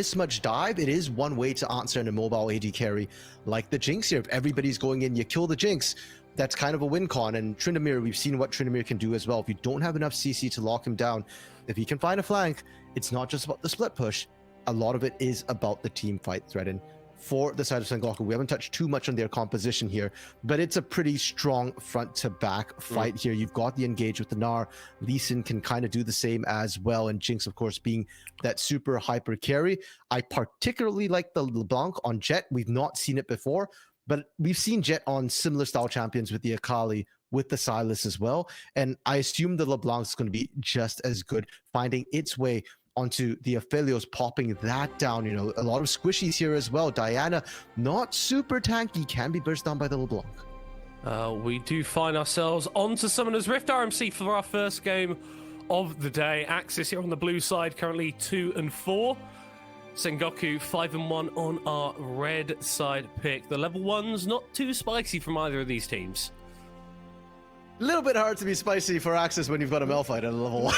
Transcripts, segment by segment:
this much dive, it is one way to answer in a mobile AD carry like the Jinx here. If everybody's going in, you kill the Jinx, that's kind of a win con. And Tryndamere, we've seen what Tryndamere can do as well. If you don't have enough CC to lock him down, if he can find a flank, it's not just about the split push. A lot of it is about the team fight threat. And for the side of Sengoku, we haven't touched too much on their composition here, but it's a pretty strong front to back fight here. You've got the engage with the Gnar. Lee Sin can kind of do the same as well, and Jinx, of course, being that super hyper carry. I particularly like the LeBlanc on Jett. We've not seen it before, but we've seen Jett on similar style champions with the Akali, with the Sylas as well, and I assume the LeBlanc is going to be just as good, finding its way onto the Aphelios, popping that down. You know, a lot of squishies here as well. Diana, not super tanky, can be burst down by the LeBlanc. We do find ourselves onto Summoner's Rift RMC for our first game of the day. AXIZ here on the blue side, currently 2-4. Sengoku 5-1 on our red side pick. The level 1's not too spicy from either of these teams. A little bit hard to be spicy for AXIZ when you've got a Malphite at a level 1.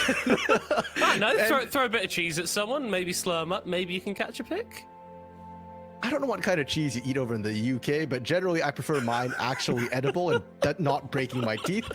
I know, throw a bit of cheese at someone, maybe slow them up, maybe you can catch a pick. I don't know what kind of cheese you eat over in the UK, but generally I prefer mine actually edible and not breaking my teeth.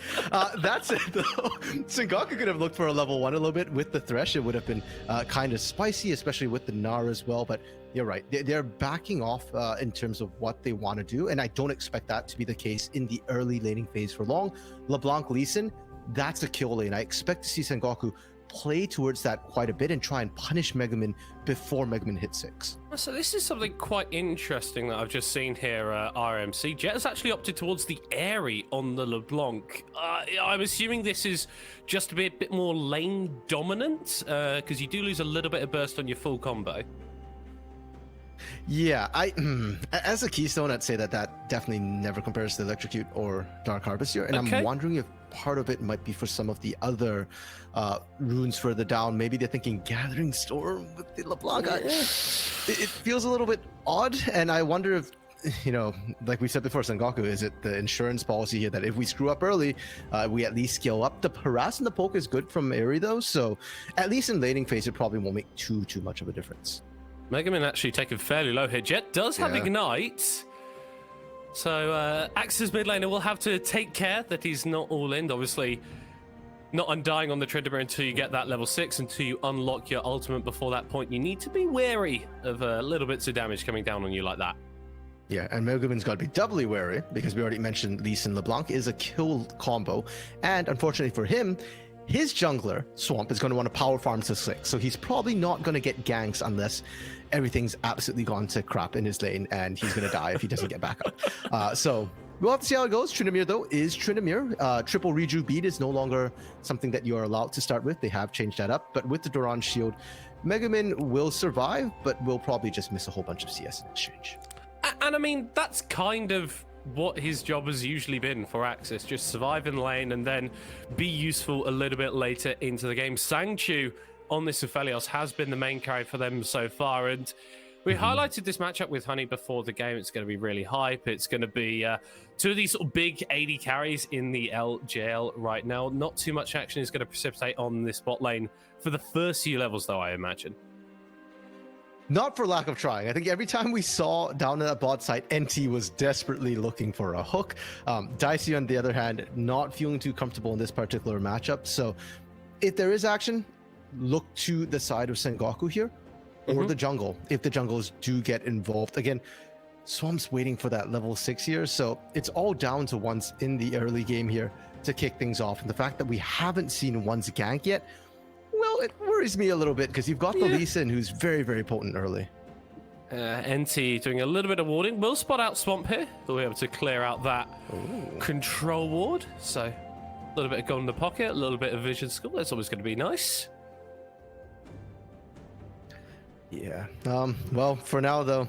That's it though. Sengoku could have looked for a level 1 a little bit with the Thresh. It would have been kind of spicy, especially with the Gnar as well, but you're right. They're backing off in terms of what they want to do, and I don't expect that to be the case in the early laning phase for long. LeBlanc Lee Sin, that's a kill lane. I expect to see Sengoku play towards that quite a bit and try and punish Megumin before Megumin hits 6. So this is something quite interesting that I've just seen here, RMC. Jett has actually opted towards the Airy on the LeBlanc. I'm assuming this is just to be a bit more lane dominant, because you do lose a little bit of burst on your full combo. Yeah, as a Keystone, I'd say that definitely never compares to Electrocute or Dark Harvester, and I'm wondering if part of it might be for some of the other runes further down. Maybe they're thinking Gathering Storm with the LeBlanc. It feels a little bit odd, and I wonder if, you know, like we said before, Sengoku, is it the insurance policy here that if we screw up early, we at least scale up? The harass and the poke is good from Airy though, so at least in laning phase, it probably won't make too much of a difference. Megumin actually taken fairly low here. Jett does have Ignite. So AXIZ mid laner will have to take care that he's not all in. Obviously, not undying on the Tryndamere until you get that level 6, until you unlock your ultimate. Before that point, you need to be wary of little bits of damage coming down on you like that. Yeah, and Megumin's got to be doubly wary because we already mentioned Lee Sin LeBlanc is a kill combo. And unfortunately for him, his jungler, Swamp, is going to want to power farm to 6. So he's probably not going to get ganks unless everything's absolutely gone to crap in his lane, and he's going to die if he doesn't get back up. So we'll have to see how it goes. Tryndamere, though, is Tryndamere. Triple Reju bead is no longer something that you are allowed to start with. They have changed that up. But with the Doran shield, Megumin will survive, but will probably just miss a whole bunch of CS in exchange. And I mean, that's kind of what his job has usually been for AXIZ, just survive in lane and then be useful a little bit later into the game. Sangchu on this Aphelios has been the main carry for them so far, and we highlighted this matchup with Honey before the game. It's going to be really hype. It's going to be two of these sort of big AD carries in the LJL right now. Not too much action is going to precipitate on this bot lane for the first few levels, though, I imagine. Not for lack of trying. I think every time we saw down at that bot site, NT was desperately looking for a hook. Dicey, on the other hand, not feeling too comfortable in this particular matchup. So if there is action, look to the side of Sengoku here or the jungle, if the jungles do get involved. Again, Swamp's waiting for that level 6 here. So it's all down to once in the early game here to kick things off. And the fact that we haven't seen one's gank yet, well, it worries me a little bit because you've got the Lee Sin who's very, very potent early. NT doing a little bit of warding. We'll spot out Swamp here. We'll be able to clear out that control ward. So a little bit of gold in the pocket, a little bit of vision skill. That's always going to be nice. Yeah. Well, for now, though,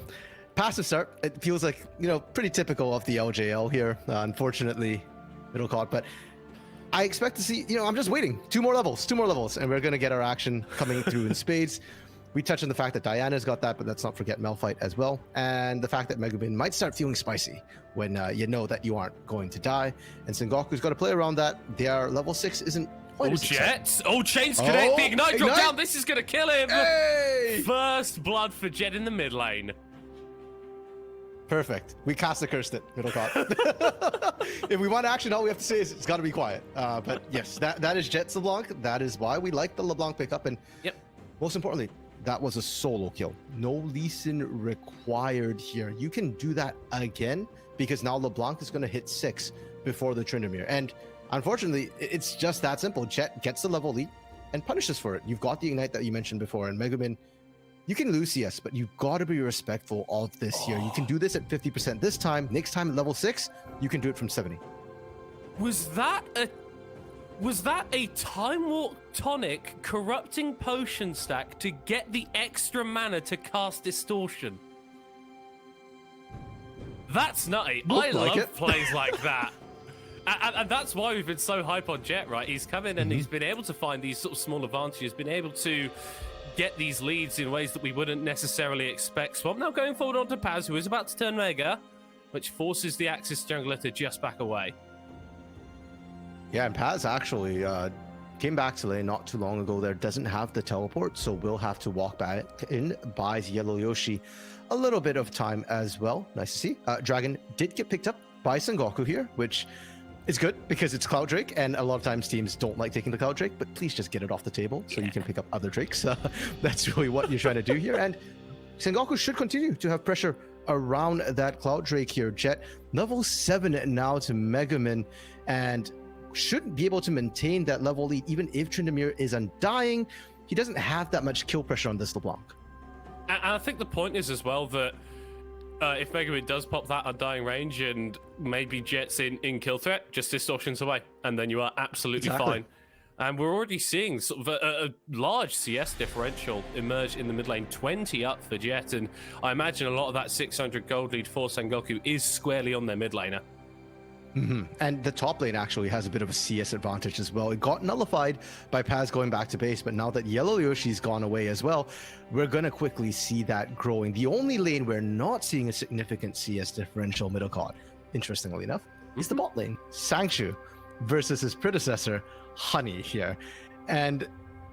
passive start. It feels like, you know, pretty typical of the LJL here. Unfortunately, middle caught, but I expect to see, you know, I'm just waiting. Two more levels, and we're going to get our action coming through in spades. We touched on the fact that Diana's got that, but let's not forget Malphite as well. And the fact that Megumin might start feeling spicy when you know that you aren't going to die. And Sengoku's got to play around that. Their level 6 isn't Oh, is exciting. Jet. Oh, Chains Connect. The Ignite drop down. This is going to kill him. Hey! First blood for Jet in the mid lane. Perfect. We cast cursed it, middle caught. If we want action, all we have to say is it's got to be quiet. But yes, that is Jet's LeBlanc. That is why we like the LeBlanc pickup. And most importantly, that was a solo kill. No Lee Sin required here. You can do that again because now LeBlanc is going to hit 6 before the Tryndamere. And unfortunately, it's just that simple. Jet gets the level lead and punishes for it. You've got the Ignite that you mentioned before, and Megamin, you can lose CS, but you've got to be respectful of this here. You can do this at 50% this time. Next time at level 6, you can do it from 70. Was that a Time Warp Tonic corrupting potion stack to get the extra mana to cast Distortion? That's nutty. I love plays like that. And that's why we've been so hype on Jet, right? He's come in and he's been able to find these sort of small advantages, been able to get these leads in ways that we wouldn't necessarily expect. Swamp now going forward onto Paz, who is about to turn Mega, which forces the AXIZ jungler to just back away. Yeah, and Paz actually came back to lane not too long ago there, doesn't have the teleport, so we'll have to walk back in, buys Yellow Yoshi a little bit of time as well. Nice to see. Dragon did get picked up by Sengoku here, which is good because it's Cloud Drake, and a lot of times teams don't like taking the Cloud Drake, but please just get it off the table so you can pick up other Drakes. That's really what you're trying to do here, and Sengoku should continue to have pressure around that Cloud Drake here. Jet, level 7 now to Megamin, and should be able to maintain that level lead even if Tryndamere is undying. He doesn't have that much kill pressure on this LeBlanc. And I think the point is as well that if Megamin does pop that undying range and maybe Jet's in kill threat, just distortions away, and then you are absolutely fine. And we're already seeing sort of a large CS differential emerge in the mid lane, 20 up for Jet, and I imagine a lot of that 600 gold lead for Sengoku is squarely on their mid laner. And the top lane actually has a bit of a CS advantage as well. It got nullified by Paz going back to base, but now that Yellow Yoshi's gone away as well, we're going to quickly see that growing. The only lane we're not seeing a significant CS differential middle caught, interestingly enough, is the bot lane. Sangshu versus his predecessor, Honey here. And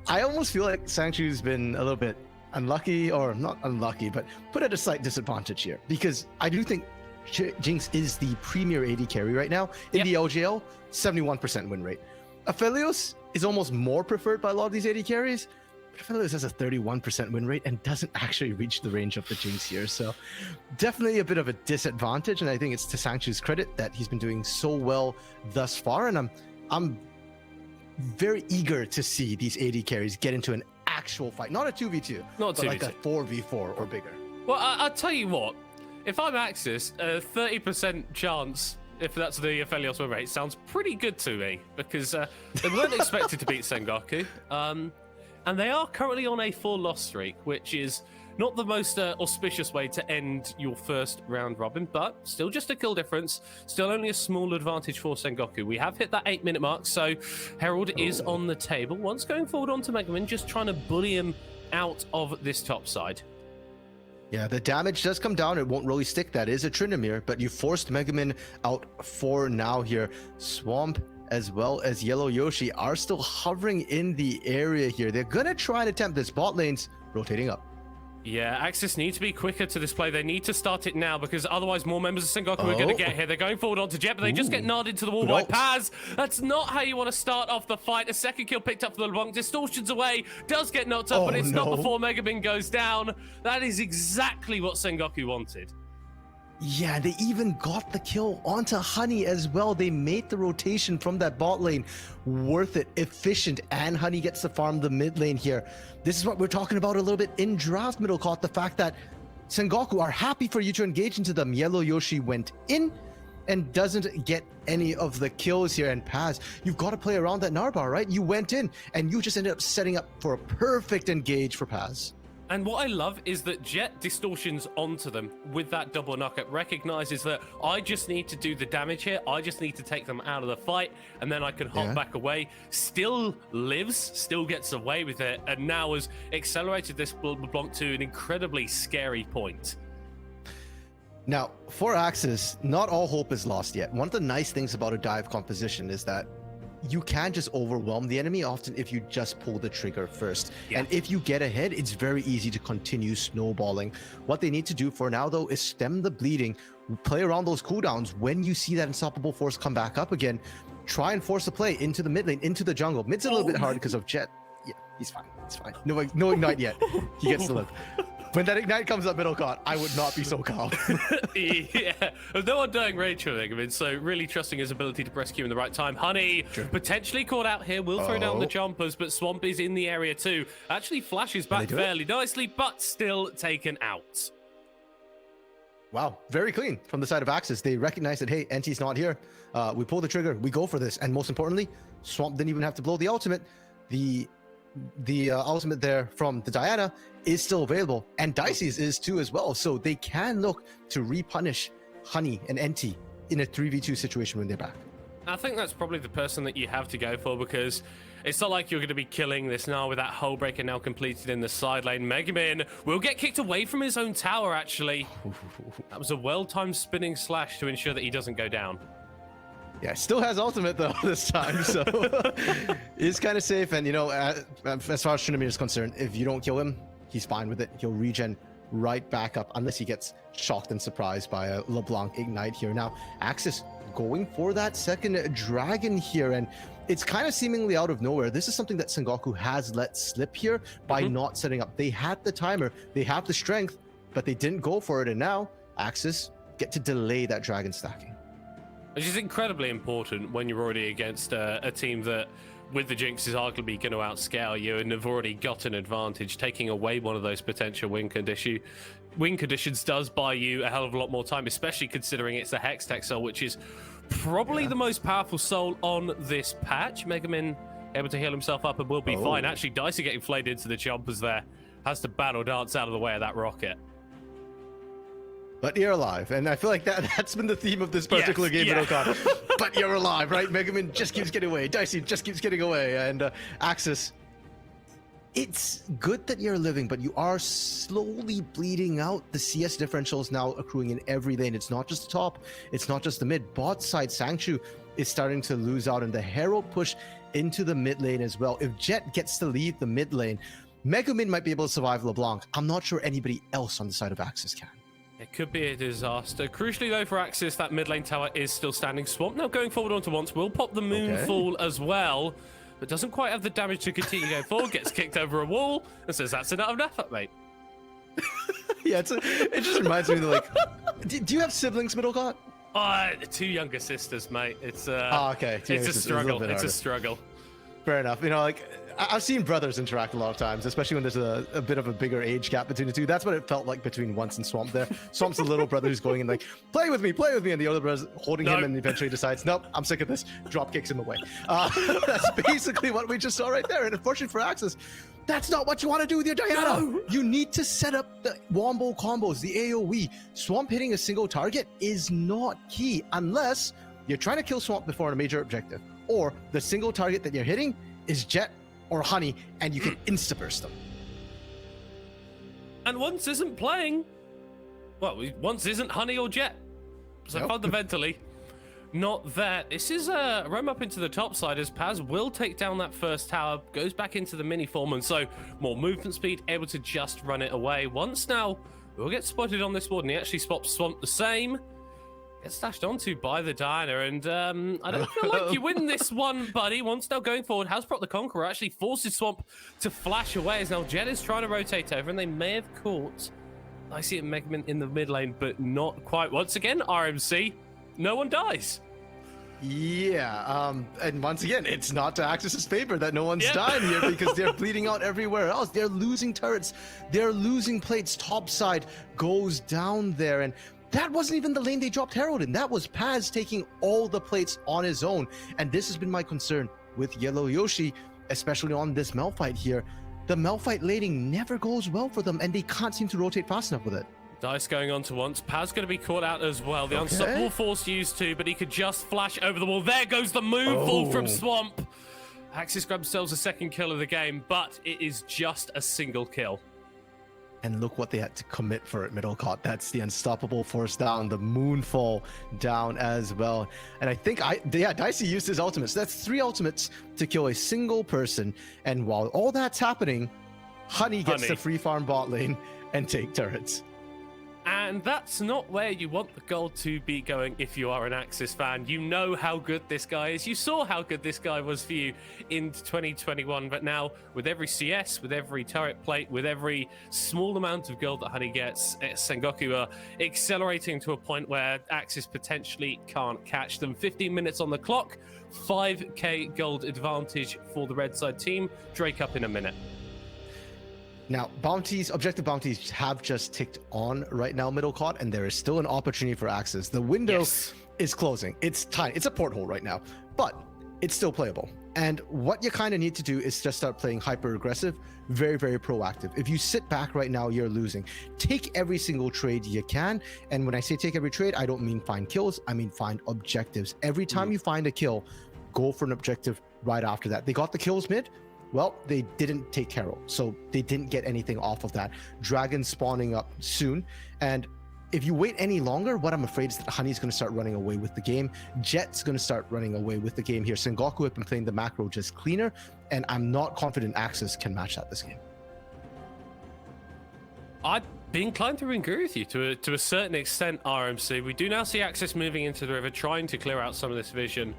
I almost feel like Sangshu's been a little bit unlucky, or not unlucky, but put at a slight disadvantage here, because I do think Jinx is the premier AD carry right now in the LJL, 71% win rate. Aphelios is almost more preferred by a lot of these AD carries, but Aphelios has a 31% win rate and doesn't actually reach the range of the Jinx here. So definitely a bit of a disadvantage, and I think it's to Sangshu's credit that he's been doing so well thus far, and I'm very eager to see these AD carries get into an actual fight, not a 2v2, but like a 4v4 or bigger. Well, I'll tell you what. If I'm AXIZ, a 30% chance, if that's the Aphelios win rate, sounds pretty good to me, because they weren't expected to beat Sengoku. And they are currently on a 4-loss streak, which is not the most auspicious way to end your first round robin, but still just a kill difference. Still only a small advantage for Sengoku. We have hit that 8-minute mark, so Herald is on the table. Once going forward onto Megamin, just trying to bully him out of this top side. Yeah, the damage does come down. It won't really stick. That is a Tryndamere, but you forced Megamin out for now here. Swamp as well as Yellow Yoshi are still hovering in the area here. They're going to try and attempt this. Bot lane's rotating up. Yeah, AXIZ need to be quicker to this play. They need to start it now, because otherwise more members of Sengoku are going to get here. They're going forward onto Jet, but they just get narded into the wall by Paz. That's not how you want to start off the fight. A second kill picked up for the LeBlanc. Distortions away. Does get knocked up, but it's not before Megamin goes down. That is exactly what Sengoku wanted. Yeah, they even got the kill onto Honey as well. They made the rotation from that bot lane worth it, efficient, and Honey gets to farm the mid lane here. This is what we're talking about a little bit in draft middle caught, the fact that Sengoku are happy for you to engage into them. Yellow Yoshi went in and doesn't get any of the kills here. And Paz, you've got to play around that Narbar, right? You went in and you just ended up setting up for a perfect engage for Paz. And what I love is that Jet distortions onto them with that double knockup, recognizes that I just need to do the damage here, I just need to take them out of the fight, and then I can hop back away. Still lives, still gets away with it, and now has accelerated this LeBlanc to an incredibly scary point. Now, for AXIZ, not all hope is lost yet. One of the nice things about a dive composition is that you can just overwhelm the enemy often if you just pull the trigger first. Yeah. And if you get ahead, it's very easy to continue snowballing. What they need to do for now, though, is stem the bleeding, play around those cooldowns. When you see that unstoppable force come back up again, try and force the play into the mid lane, into the jungle. Mid's a little bit hard because of Jet. Yeah, he's fine. He's fine. No ignite yet. He gets to live. When that ignite comes up middle cart, I would not be so calm. Yeah, there's no one doing rage filling. I mean, so really trusting his ability to rescue in the right time. Honey potentially caught out here, will throw down the jumpers, but Swamp is in the area too. Actually flashes back fairly nicely, but still taken out. Wow, very clean from the side of AXIZ. They recognize that, hey, NT's not here. We pull the trigger, we go for this. And most importantly, Swamp didn't even have to blow the ultimate. The ultimate there from the Diana is still available, and Dicey's is too as well. So they can look to repunish Honey and NT in a 3v2 situation when they're back. I think that's probably the person that you have to go for, because it's not like you're going to be killing this now with that hull breaker now completed in the side lane. Megamin will get kicked away from his own tower, actually. That was a well-timed spinning slash to ensure that he doesn't go down. Yeah, still has ultimate though this time, so it's kind of safe. And you know, as far as Tryndamere is concerned, if you don't kill him, he's fine with it. He'll regen right back up unless he gets shocked and surprised by a LeBlanc ignite here. Now, AXIZ going for that second dragon here, and it's kind of seemingly out of nowhere. This is something that Sengoku has let slip here by not setting up. They had the timer, they have the strength, but they didn't go for it, and now AXIZ get to delay that dragon stacking. Which is incredibly important when you're already against a team that, with the Jinx, is arguably going to outscale you and have already got an advantage. Taking away one of those potential win conditions does buy you a hell of a lot more time, especially considering it's a Hextech soul, which is probably the most powerful soul on this patch. Megamin able to heal himself up and will be fine. Actually, Dicey getting flayed into the jumpers there. Has to battle dance out of the way of that rocket. But you're alive, and I feel like that's been the theme of this particular game at Okada. But you're alive, right? Megamin just keeps getting away. Dicey just keeps getting away, and AXIZ. It's good that you're living, but you are slowly bleeding out. The CS differential is now accruing in every lane. It's not just the top, it's not just the mid. Bot side, Sangchu is starting to lose out, and the Herald push into the mid lane as well. If Jet gets to leave the mid lane, Megamin might be able to survive LeBlanc. I'm not sure anybody else on the side of AXIZ can. It could be a disaster. Crucially, though, for AXIZ, that mid lane tower is still standing. Swamp now going forward onto once. Will pop the Moonfall as well, but doesn't quite have the damage to continue going forward. Gets kicked over a wall and says, that's enough effort, mate. Yeah, it just reminds me of like, do you have siblings, Middlecott? 2 younger sisters, mate. It's okay. It's a struggle. It's a struggle. Fair enough. You know, like, I've seen brothers interact a lot of times, especially when there's a bit of a bigger age gap between the two. That's what it felt like between Once and Swamp there. Swamp's the little brother who's going in like, play with me, and the other brother's holding him and eventually decides, nope, I'm sick of this. Drop kicks him away. That's basically what we just saw right there. And unfortunately for AXIZ, that's not what you want to do with your Diana. No. You need to set up the wombo combos, the AoE. Swamp hitting a single target is not key unless you're trying to kill Swamp before a major objective, or the single target that you're hitting is Jet or Honey, and you can insta-burst them. And Once isn't playing. Well, Once isn't Honey or Jet. So fundamentally, not that. This is a roam up into the top side as Paz will take down that first tower, goes back into the mini form, and so more movement speed, able to just run it away. Once now will get spotted on this board, and he actually spots Swamp the same. Gets stashed onto by the Diana, and I don't feel like you win this one, buddy. Once now going forward, has Proc the Conqueror actually forces Swamp to flash away, as now Jet is trying to rotate over, and they may have caught Dicey and Megamin in the mid lane, but not quite. Once again, RMC, no one dies. Yeah, and once again, it's not to AXIZ's favor that no one's dying here, because they're bleeding out everywhere else. They're losing turrets, they're losing plates. Top side goes down there, and that wasn't even the lane they dropped Herald in. That was Paz taking all the plates on his own. And this has been my concern with Yellow Yoshi, especially on this Malphite here. The Malphite laning never goes well for them, and they can't seem to rotate fast enough with it. Dice going on to Once. Paz going to be caught out as well. The unstoppable force used to, but he could just flash over the wall. There goes the Moonfall from Swamp. AXIZ grabs themselves a second kill of the game, but it is just a single kill. And look what they had to commit for it, middle caught. That's the unstoppable force down, the moonfall down as well. And I think Dicey used his ultimates. That's 3 ultimates to kill a single person. And while all that's happening, Honey gets the free farm bot lane and take turrets. And that's not where you want the gold to be going if you are an AXIZ fan. You know how good this guy is. You saw how good this guy was for you in 2021. But now, with every CS, with every turret plate, with every small amount of gold that Honey gets, Sengoku are accelerating to a point where AXIZ potentially can't catch them. 15 minutes on the clock, 5k gold advantage for the red side team. Drake up in a minute. Now, objective bounties have just ticked on right now, middle caught, and there is still an opportunity for AXIZ. The window is closing. It's tiny. It's a porthole right now, but it's still playable. And what you kind of need to do is just start playing hyper aggressive, very, very proactive. If you sit back right now, you're losing. Take every single trade you can. And when I say take every trade, I don't mean find kills. I mean find objectives. Every time you find a kill, go for an objective right after that. They got the kills mid. Well, they didn't take Carol, so they didn't get anything off of that. Dragon spawning up soon, and if you wait any longer, what I'm afraid is that Honey's going to start running away with the game. Jet's going to start running away with the game here. Sengoku have been playing the macro just cleaner, and I'm not confident AXIZ can match that this game. I'd be inclined to agree with you to a certain extent, RMC. We do now see AXIZ moving into the river, trying to clear out some of this vision.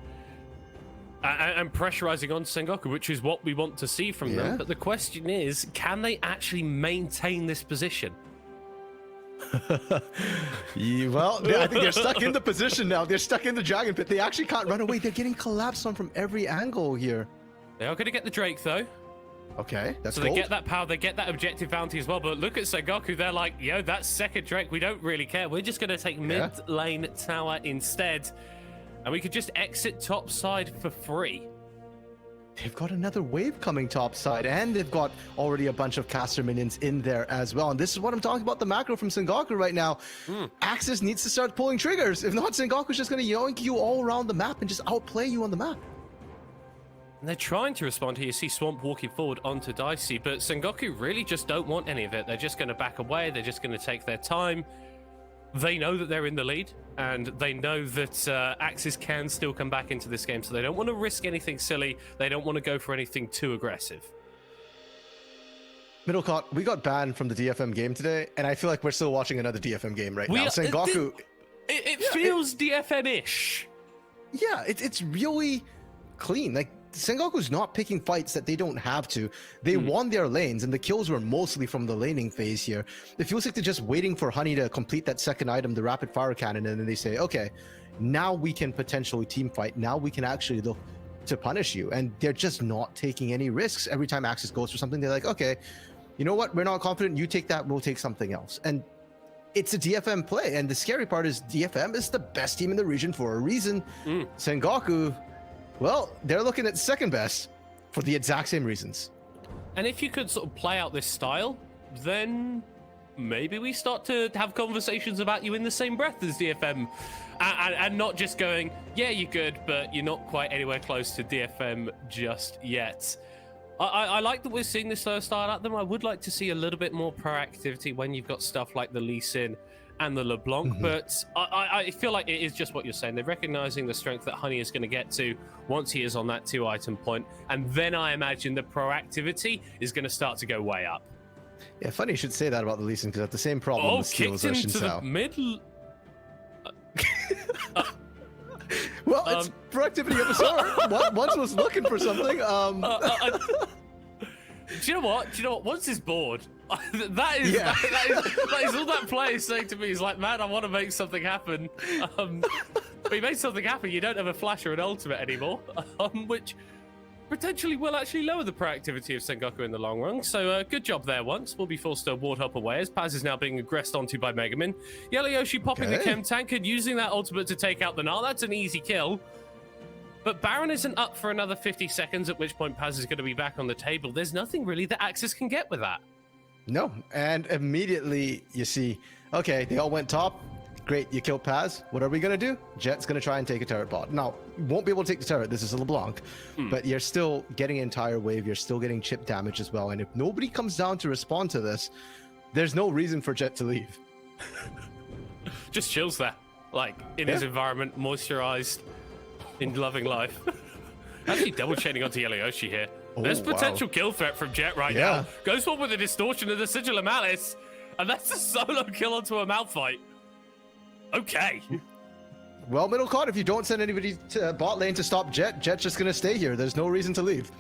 And pressurizing on Sengoku, which is what we want to see from them. But the question is, can they actually maintain this position? Well, I think they're stuck in the position now. They're stuck in the dragon pit. They actually can't run away. They're getting collapsed on from every angle here. They are going to get the Drake, though. Okay, that's so gold. They get that power, they get that objective bounty as well. But look at Sengoku, they're like, yo, that's second Drake. We don't really care. We're just going to take mid lane tower instead. And we could just exit top side for free. They've got another wave coming top side, and they've got already a bunch of caster minions in there as well. And this is what I'm talking about, the macro from Sengoku right now. AXIZ needs to start pulling triggers. If not, Sengoku's just going to yoink you all around the map and just outplay you on the map. And they're trying to respond here. You see Swamp walking forward onto Dicey, but Sengoku really just don't want any of it. They're just going to back away. They're just going to take their time. They know that they're in the lead, and they know that AXIZ can still come back into this game, so they don't want to risk anything silly. They don't want to go for anything too aggressive. Middlecott, we got banned from the DFM game today, and I feel like we're still watching another DFM game right now. Sengoku... It feels DFM-ish. Yeah, it's really clean. Like, Sengoku's not picking fights that they don't have to. They won their lanes, and the kills were mostly from the laning phase here. It feels like they're just waiting for Honey to complete that second item, the rapid fire cannon, and then they say, okay, now we can potentially team fight. Now we can actually look to punish you. And they're just not taking any risks. Every time AXIZ goes for something, they're like, okay, you know what? We're not confident. You take that, we'll take something else. And it's a DFM play. And the scary part is DFM is the best team in the region for a reason. Sengoku... well, they're looking at second best for the exact same reasons. And if you could sort of play out this style, then maybe we start to have conversations about you in the same breath as DFM. And not just going, yeah, you're good, but you're not quite anywhere close to DFM just yet. I like that we're seeing this slow style at them. I would like to see a little bit more proactivity when you've got stuff like the Lee Sin and the LeBlanc, but I feel like it is just what you're saying. They're recognizing the strength that Honey is going to get to once he is on that 2-item point, and then I imagine the proactivity is going to start to go way up. Yeah, funny you should say that about the Lee Sin, because that's the same problem with skills as into the mid. Well, it's proactivity of a sort. Once was looking for something. Do you know what? Once he's bored, that is all that player is saying to me. He's like, man, I want to make something happen. But he made something happen. You don't have a flash or an ultimate anymore, which potentially will actually lower the proactivity of Sengoku in the long run. So good job there once. We'll be forced to ward up away as Paz is now being aggressed onto by Megamin. Yellow Yoshi popping the chem tank and using that ultimate to take out the Gnar. That's an easy kill. But Baron isn't up for another 50 seconds, at which point Paz is going to be back on the table. There's nothing really that AXIZ can get with that. No, and immediately you see, okay, they all went top. Great, you killed Paz. What are we going to do? Jet's going to try and take a turret bot. Now, won't be able to take the turret. This is a LeBlanc. But you're still getting an entire wave. You're still getting chip damage as well. And if nobody comes down to respond to this, there's no reason for Jet to leave. Just chills there, like in his environment, moisturized, in loving life. Actually double chaining onto Yellow Yoshi here. There's potential kill threat from Jet right now. Goes forward with the distortion of the Sigil of Malice, and that's a solo kill onto a Malphite. Okay. Well, middle card, if you don't send anybody to bot lane to stop Jet, Jet's just gonna stay here. There's no reason to leave.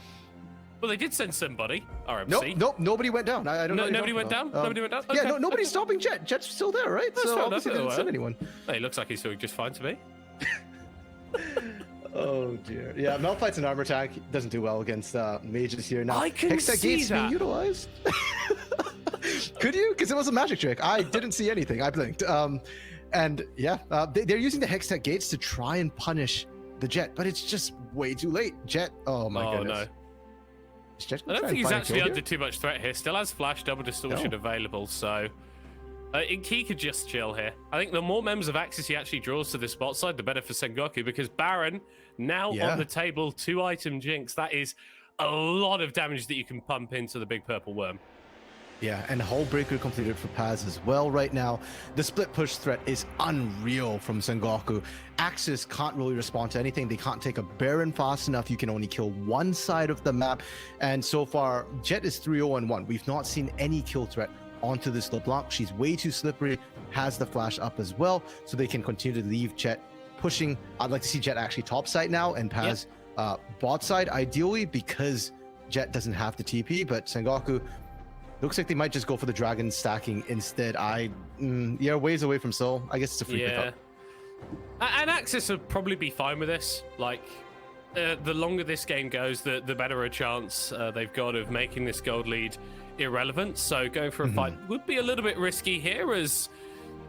Well, they did send somebody, RMC. Nope, nobody went down. I don't know. Nobody went down? Nobody went down? Okay. Yeah, nobody's stopping Jet. Jet's still there, right? That's so obviously they didn't send anyone. Hey, looks like he's doing just fine to me. Oh dear. Yeah, Malphite's an armor tank. Doesn't do well against mages here. Now, I can see Gate's that. being utilized. Could you? Because it was a magic trick. I didn't see anything. I blinked. And yeah, they're using the Hextech Gates to try and punish the Jet, but it's just way too late. Jet, oh my goodness. No. I don't think he's actually under too much threat here. Still has flash, double distortion available, so he could just chill here. I think the more members of AXIZ he actually draws to this bot side, the better for Sengoku, because Baron now on the table, 2-item Jinx. That is a lot of damage that you can pump into the big purple worm. Yeah, and Hull Breaker completed for Paz as well right now. The split push threat is unreal from Sengoku. AXIZ can't really respond to anything. They can't take a Baron fast enough. You can only kill one side of the map. And so far, Jet is 3-0-1. We've not seen any kill threat onto this LeBlanc. She's way too slippery, has the flash up as well, so they can continue to leave Jet pushing. I'd like to see Jet actually top side now and Paz bot side, ideally, because Jet doesn't have the TP, but Sengoku, looks like they might just go for the dragon stacking instead. Yeah, ways away from Soul. I guess it's a free pickup. And AXIZ would probably be fine with this. Like, the longer this game goes, the better a chance they've got of making this gold lead irrelevant. So going for a fight would be a little bit risky here, as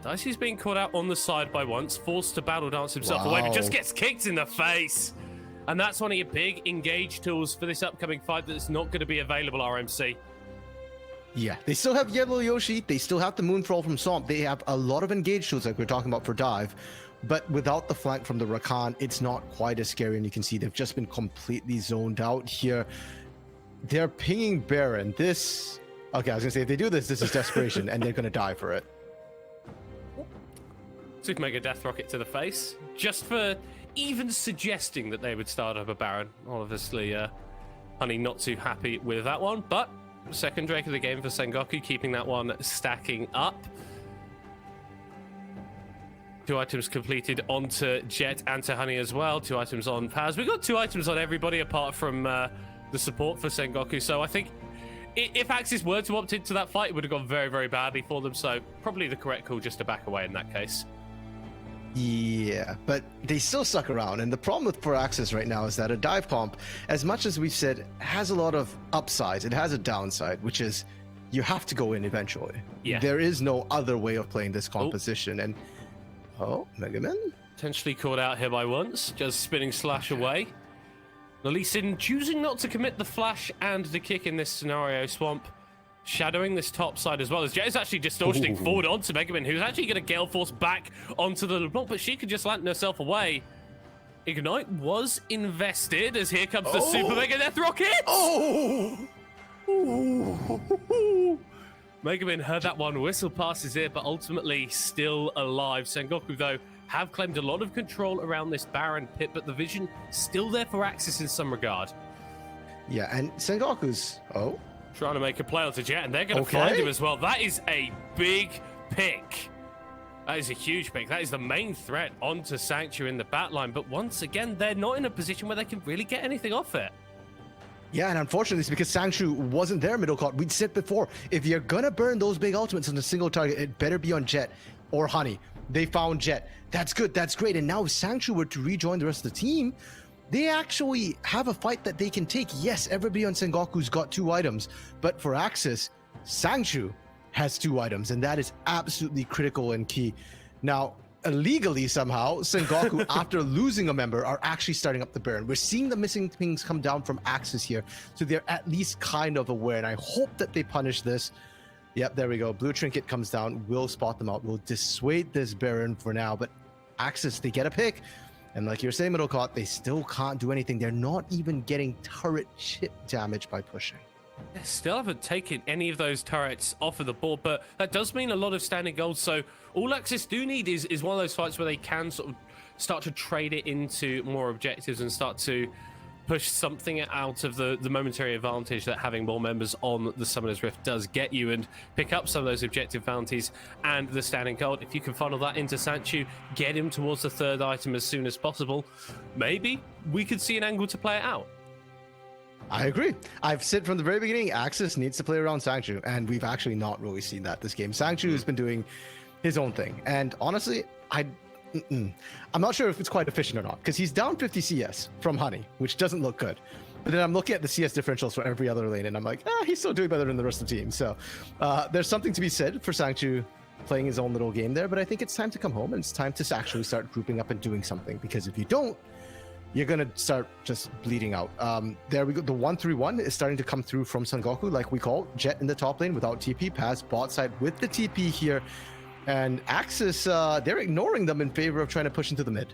Dicey's being caught out on the side by once, forced to battle dance himself away, but just gets kicked in the face. And that's one of your big engage tools for this upcoming fight that's not going to be available, RMC. Yeah, they still have Yellow Yoshi, they still have the Moonfall from Swamp, they have a lot of engage tools like we're talking about for Dive, but without the flank from the Rakan, it's not quite as scary, and you can see they've just been completely zoned out here. They're pinging Baron. This... Okay, I was gonna say, if they do this, this is desperation, and they're gonna die for it. Super Mega Death Rocket to the face, just for even suggesting that they would start up a Baron. Obviously, Honey not too happy with that one, but second Drake of the game for Sengoku, keeping that one stacking up. 2 items completed onto Jet and to Honey as well. 2 items on Paz. We've got 2 items on everybody apart from the support for Sengoku. So I think if AXIZ were to opt into that fight, it would have gone very, very badly for them. So probably the correct call just to back away in that case. Yeah, but they still suck around, and the problem with for AXIZ right now is that a dive comp, as much as we've said, has a lot of upsides, it has a downside, which is you have to go in eventually. Yeah. There is no other way of playing this composition, and Mega Man? Potentially caught out here by once, just spinning slash away. Lee Sin choosing not to commit the flash and the kick in this scenario. Swamp shadowing this top side as well, as Jet is actually distortioning forward onto Mega Man, who's actually going to Gale Force back onto the LeBlanc, but she could just lantern herself away. Ignite was invested, as here comes the Super Mega Death Rocket! Mega Man heard that one whistle past his ear, but ultimately still alive. Sengoku, though, have claimed a lot of control around this Baron pit, but the vision still there for AXIZ in some regard. Yeah, and Sengoku's... trying to make a play onto Jet, and they're going to find him as well. That is a big pick. That is a huge pick. That is the main threat onto Sanctuary in the back line. But once again, they're not in a position where they can really get anything off it. Yeah, and unfortunately, it's because Sanctuary wasn't there middle court. We'd said before, if you're going to burn those big ultimates on a single target, it better be on Jet or Honey. They found Jet. That's good. That's great. And now if Sanctuary were to rejoin the rest of the team, they actually have a fight that they can take. Yes, everybody on Sengoku's got 2 items, but for AXIZ, Sanctuary has 2 items, and that is absolutely critical and key. Now, illegally somehow, Sengoku, after losing a member, are actually starting up the Baron. We're seeing the missing things come down from AXIZ here, so they're at least kind of aware, and I hope that they punish this. Yep, there we go. Blue Trinket comes down. We'll spot them out. We'll dissuade this Baron for now, but AXIZ, they get a pick. And like you're saying, Middlecott, they still can't do anything. They're not even getting turret chip damage by pushing. They still haven't taken any of those turrets off of the board, but that does mean a lot of standing gold. So all AXIZ do need is one of those fights where they can sort of start to trade it into more objectives and start to push something out of the momentary advantage that having more members on the Summoner's Rift does get you, and pick up some of those objective bounties and the standing gold. If you can funnel that into Sanchu, get him towards the third item as soon as possible, maybe we could see an angle to play it out. I agree. I've said from the very beginning, AXIZ needs to play around Sanchu, and we've actually not really seen that this game. Sanchu has been doing his own thing, and honestly, I'm not sure if it's quite efficient or not, because he's down 50 CS from Honey, which doesn't look good. But then I'm looking at the CS differentials for every other lane, and I'm like, he's still doing better than the rest of the team. So there's something to be said for Sanchu playing his own little game there, but I think it's time to come home, and it's time to actually start grouping up and doing something, because if you don't, you're going to start just bleeding out. There we go. The 1-3-1 is starting to come through from Sengoku, like we call Jet in the top lane without TP, Paz bot side with the TP here. And AXIZ, they're ignoring them in favor of trying to push into the mid.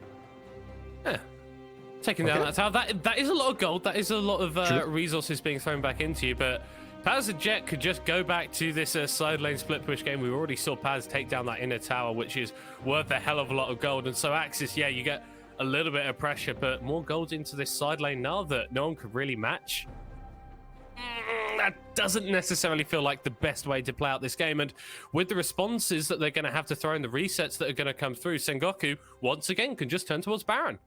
Yeah. Taking down that tower. That is a lot of gold. That is a lot of resources being thrown back into you. But Paz and Jet could just go back to this side lane split push game. We already saw Paz take down that inner tower, which is worth a hell of a lot of gold. And so AXIZ, yeah, you get a little bit of pressure, but more gold into this side lane now that no one could really match. That doesn't necessarily feel like the best way to play out this game, and with the responses that they're going to have to throw in, the resets that are going to come through, Sengoku once again can just turn towards Baron.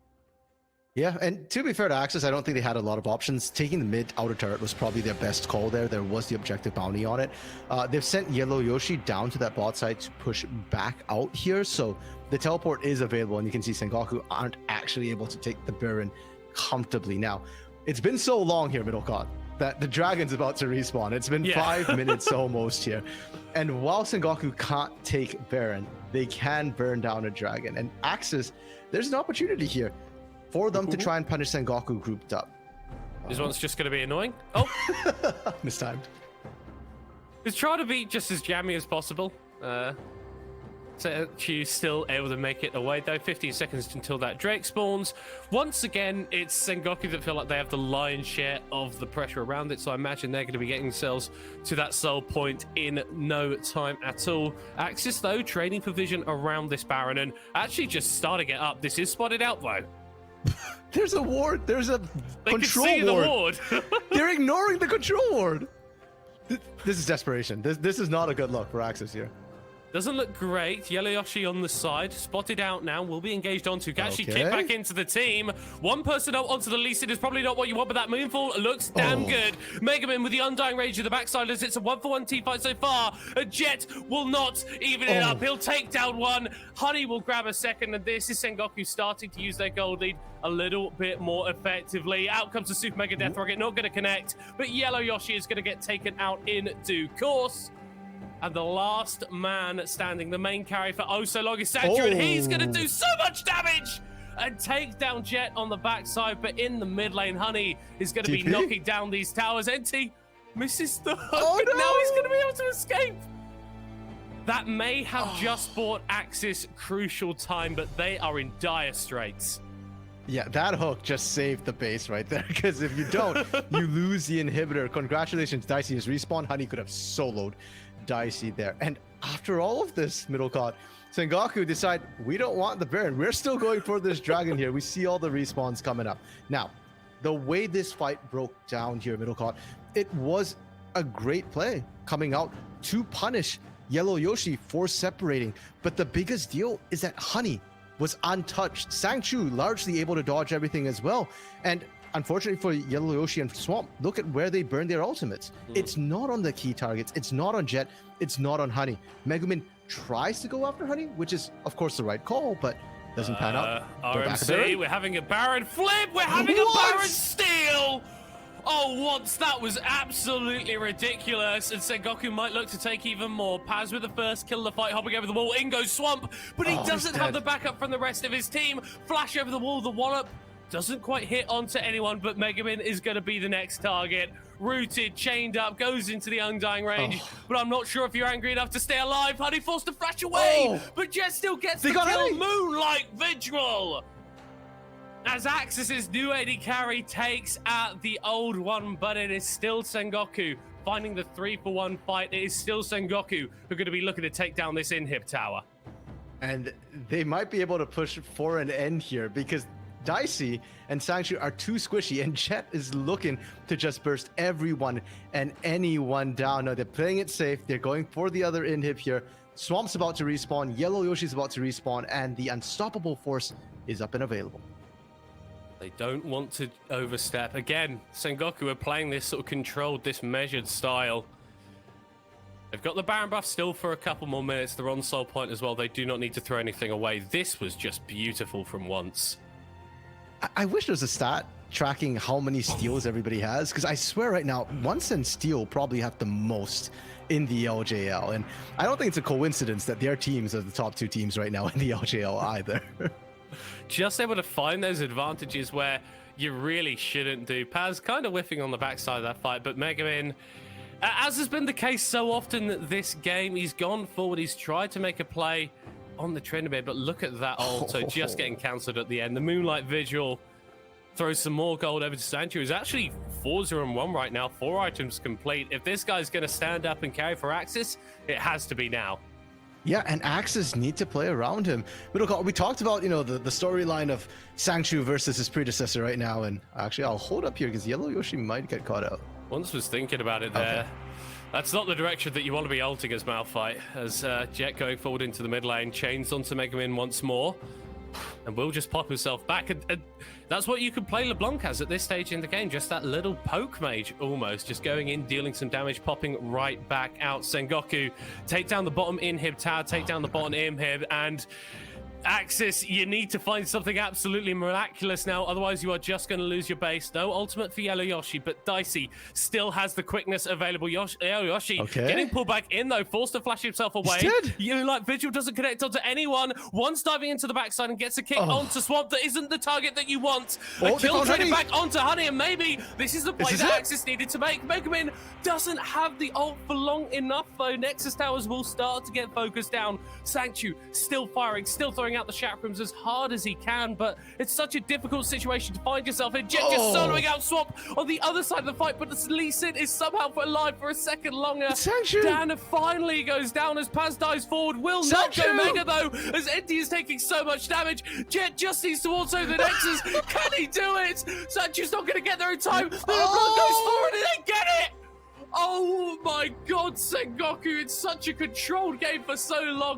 Yeah, and to be fair to AXIZ, I don't think they had a lot of options. Taking the mid outer turret was probably their best call there. There was the objective bounty on it. They've sent Yellow Yoshi down to that bot side to push back out here, so the teleport is available, and you can see Sengoku aren't actually able to take the Baron comfortably. Now, it's been so long here, Middle Cod, that the dragon's about to respawn. It's been 5 minutes almost here. And while Sengoku can't take Baron, they can burn down a dragon. And AXIZ, there's an opportunity here for them to try and punish Sengoku grouped up. This one's just going to be annoying. Oh! Mistimed. Let's try to be just as jammy as possible. So she's still able to make it away, though. 15 seconds until that Drake spawns. Once again, it's Sengoku that feel like they have the lion's share of the pressure around it, so I imagine they're going to be getting themselves to that soul point in no time at all. AXIZ, though, trading for vision around this Baron, and actually just starting it up. This is spotted out, though. There's a ward. There's a control can see ward. The ward. They're ignoring the control ward. This is desperation. This is not a good look for AXIZ here. Doesn't look great. Yellow Yoshi on the side, spotted out now, will be engaged onto. Can actually kick back into the team. One person out onto the Lee Sin is probably not what you want, but that Moonfall looks damn good. Megaman with the Undying Rage of the backside as it's a 1-for-1 team fight so far. A Jet will not even it up. He'll take down one. Honey will grab a second, and this is Sengoku starting to use their gold lead a little bit more effectively. Out comes the Super Mega Death Rocket, not going to connect, but Yellow Yoshi is going to get taken out in due course. And the last man standing, the main carry for oh so long is Sanchu, and he's going to do so much damage and take down Jet on the backside. But in the mid lane, Honey is going to be knocking down these towers. NT misses the hook, but now he's going to be able to escape. That may have just bought AXIZ crucial time, but they are in dire straits. Yeah, that hook just saved the base right there, because if you don't, you lose the inhibitor. Congratulations, Dicey has respawned. Honey could have soloed Dicey there. And after all of this, Middle Cod, Sengoku decide we don't want the Baron. We're still going for this dragon here. We see all the respawns coming up. Now, the way this fight broke down here, Middle Cod, it was a great play coming out to punish Yellow Yoshi for separating. But the biggest deal is that Honey was untouched. Sanchu largely able to dodge everything as well. And unfortunately for Yellow Yoshi and Swamp, look at where they burned their ultimates. It's not on the key targets. It's not on Jet. It's not on Honey. Megumin tries to go after Honey, which is, of course, the right call, but doesn't pan out. RMC, we're having a Baron flip. We're having a Baron steal. Oh, once that was absolutely ridiculous, and Sengoku might look to take even more. Paz with the first kill of the fight, hopping over the wall. In goes Swamp, but he doesn't have the backup from the rest of his team. Flash over the wall, the wallop doesn't quite hit onto anyone, but Megaman is going to be the next target. Rooted, chained up, goes into the Undying Range, but I'm not sure if you're angry enough to stay alive. Honey forced to flash away, but Jet still gets the kill. Moonlight Vigil! As AXIZ's new AD carry takes out the old one, but it is still Sengoku finding the 3-for-1 fight. It is still Sengoku who are going to be looking to take down this inhib tower. And they might be able to push for an end here because Dicey and Sangchu are too squishy, and Jet is looking to just burst everyone and anyone down. No, they're playing it safe. They're going for the other inhib here. Swamp's about to respawn, Yellow Yoshi's about to respawn, and the unstoppable force is up and available. They don't want to overstep. Again, Sengoku are playing this sort of controlled, this measured style. They've got the Baron buff still for a couple more minutes. They're on soul point as well. They do not need to throw anything away. This was just beautiful from once. I wish there was a stat tracking how many steals everybody has, because I swear right now, Once and Steel probably have the most in the LJL, and I don't think it's a coincidence that their teams are the top 2 teams right now in the LJL either. Just able to find those advantages where you really shouldn't do. Paz kind of whiffing on the backside of that fight, but Megamin, as has been the case so often this game, he's gone forward, he's tried to make a play on the Tryndamere, but look at that ult, so just getting cancelled at the end. The Moonlight Vigil throws some more gold over to Sangchu, who's actually 4-0-1 right now, 4 items complete. If this guy's going to stand up and carry for AXIZ, it has to be now. Yeah, and AXIZ need to play around him. But look, we talked about, you know, the storyline of Sangchu versus his predecessor right now, and actually I'll hold up here because Yellow Yoshi might get caught out. Once was thinking about it there. Okay. That's not the direction that you want to be ulting as Malphite, as Jet going forward into the mid lane, chains onto Megamin once more, and will just pop himself back. And that's what you can play LeBlanc as at this stage in the game, just that little poke mage almost, just going in, dealing some damage, popping right back out. Sengoku, take down the bottom inhib tower, take down the bottom inhib, and AXIZ, you need to find something absolutely miraculous now, otherwise you are just going to lose your base. No ultimate for Yellow Yoshi, but Dicey still has the quickness available. Yellow Yoshi getting pulled back in though, forced to flash himself away. You like Vigil doesn't connect onto anyone. Once diving into the backside and gets a kick onto Swamp that isn't the target that you want. A kill traded back onto Honey, and maybe this is the play that AXIZ needed to make. Megamin doesn't have the ult for long enough though. Nexus towers will start to get focused down. Sangchu still firing, still throwing out the chakrams as hard as he can, but it's such a difficult situation to find yourself in. Jet just soloing out Swamp on the other side of the fight, but Lee Sin is somehow alive for a second longer. Dan finally goes down as Paz dives forward. Will not go Mega though, as Enty is taking so much damage. Jet just needs to auto the Nexus. Can he do it? Sanchu's not going to get there in time. The goes forward and they get it. Oh my god, Sengoku, it's such a controlled game for so long.